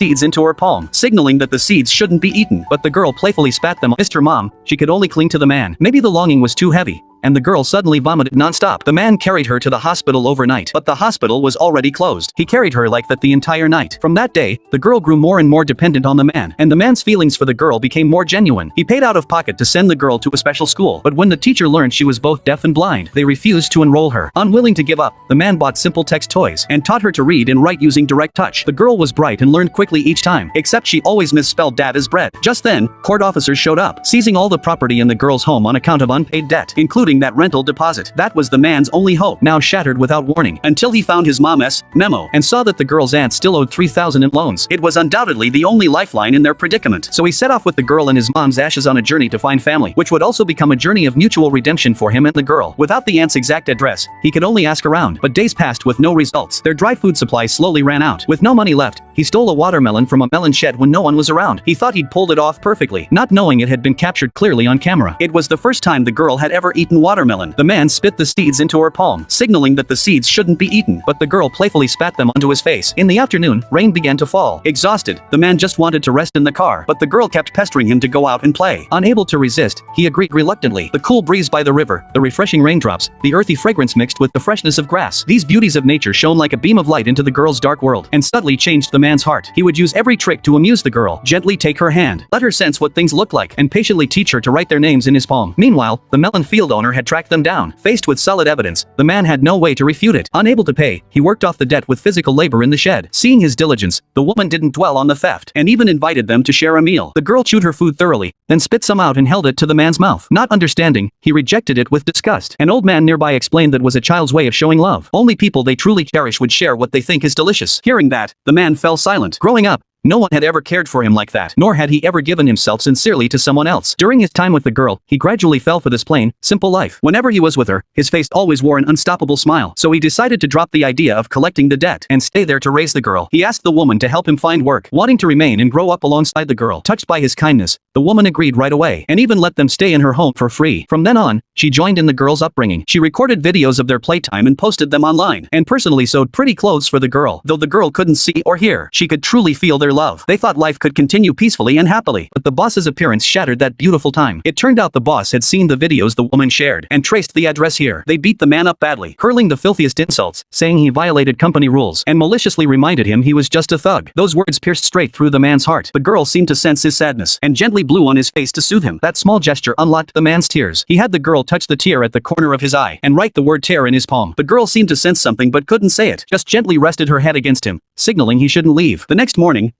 seeds into her palm, signaling that the seeds shouldn't be eaten. But the girl playfully spat them. Missed her mom, she could only cling to the man. Maybe the longing was too heavy, and the girl suddenly vomited non-stop. The man carried her to the hospital overnight, but the hospital was already closed. He carried her like that the entire night. From that day, the girl grew more and more dependent on the man, and the man's feelings for the girl became more genuine. He paid out of pocket to send the girl to a special school, but when the teacher learned she was both deaf and blind, they refused to enroll her. Unwilling to give up, the man bought simple text toys and taught her to read and write using direct touch. The girl was bright and learned quickly each time, except she always misspelled dad as bread. Just then, court officers showed up, seizing all the property in the girl's home on account of unpaid debt, including that rental deposit. That was the man's only hope, now shattered without warning, until he found his mom's memo and saw that the girl's aunt still owed $3,000 in loans. It was undoubtedly the only lifeline in their predicament. So he set off with the girl and his mom's ashes on a journey to find family, which would also become a journey of mutual redemption for him and the girl. Without the aunt's exact address, he could only ask around, but days passed with no results. Their dry food supply slowly ran out. With no money left, he stole a watermelon from a melon shed when no one was around. He thought he'd pulled it off perfectly, not knowing it had been captured clearly on camera. It was the first time the girl had ever eaten watermelon. The man spit the seeds into her palm, signaling that the seeds shouldn't be eaten, but the girl playfully spat them onto his face. In the afternoon, rain began to fall. Exhausted, the man just wanted to rest in the car, but the girl kept pestering him to go out and play. Unable to resist, he agreed reluctantly. The cool breeze by the river, the refreshing raindrops, the earthy fragrance mixed with the freshness of grass. These beauties of nature shone like a beam of light into the girl's dark world, and subtly changed the man's heart. He would use every trick to amuse the girl, gently take her hand, let her sense what things look like, and patiently teach her to write their names in his palm. Meanwhile, the melon field owner had tracked them down. Faced with solid evidence, the man had no way to refute it. Unable to pay, he worked off the debt with physical labor in the shed. Seeing his diligence, the woman didn't dwell on the theft, and even invited them to share a meal. The girl chewed her food thoroughly, then spit some out and held it to the man's mouth. Not understanding, he rejected it with disgust. An old man nearby explained that was a child's way of showing love. Only people they truly cherish would share what they think is delicious. Hearing that, the man fell silent. Growing up, no one had ever cared for him like that, nor had he ever given himself sincerely to someone else. During his time with the girl, he gradually fell for this plain, simple life. Whenever he was with her, his face always wore an unstoppable smile. So he decided to drop the idea of collecting the debt and stay there to raise the girl. He asked the woman to help him find work, wanting to remain and grow up alongside the girl. Touched by his kindness, the woman agreed right away, and even let them stay in her home for free. From then on, she joined in the girl's upbringing. She recorded videos of their playtime and posted them online, and personally sewed pretty clothes for the girl. Though the girl couldn't see or hear, she could truly feel their love. They thought life could continue peacefully and happily, but the boss's appearance shattered that beautiful time. It turned out the boss had seen the videos the woman shared, and traced the address here. They beat the man up badly, hurling the filthiest insults, saying he violated company rules, and maliciously reminded him he was just a thug. Those words pierced straight through the man's heart. The girl seemed to sense his sadness, and gently blew on his face to soothe him. That small gesture unlocked the man's tears. He had the girl touch the tear at the corner of his eye, and write the word tear in his palm. The girl seemed to sense something but couldn't say it, just gently rested her head against him, signaling he shouldn't leave. The next morning,